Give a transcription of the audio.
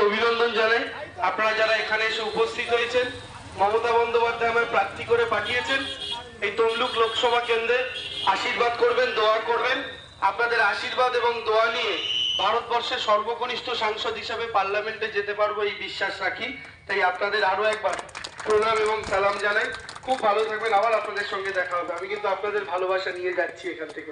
অভিনন্দন জানাই আপনারা যারা এখানে এসে উপস্থিত হয়েছেন। মমতা বন্দ্যোপাধ্যায় আমায় প্রার্থী করে পাঠিয়েছেন এই তমলুক লোকসভা কেন্দ্রে। আশীর্বাদ করবেন, দোয়া করবেন। আপনাদের আশীর্বাদ এবং দোয়া নিয়ে ভারতবর্ষের সর্বকনিষ্ঠ সাংসদ হিসাবে পার্লামেন্টে যেতে পারবো এই বিশ্বাস রাখি। তাই আপনাদের আরো একবার প্রণাম এবং সালাম জানাই। খুব ভালো থাকবেন, আবার আপনাদের সঙ্গে দেখা হবে। আমি কিন্তু আপনাদের ভালোবাসা নিয়ে যাচ্ছি এখান থেকে।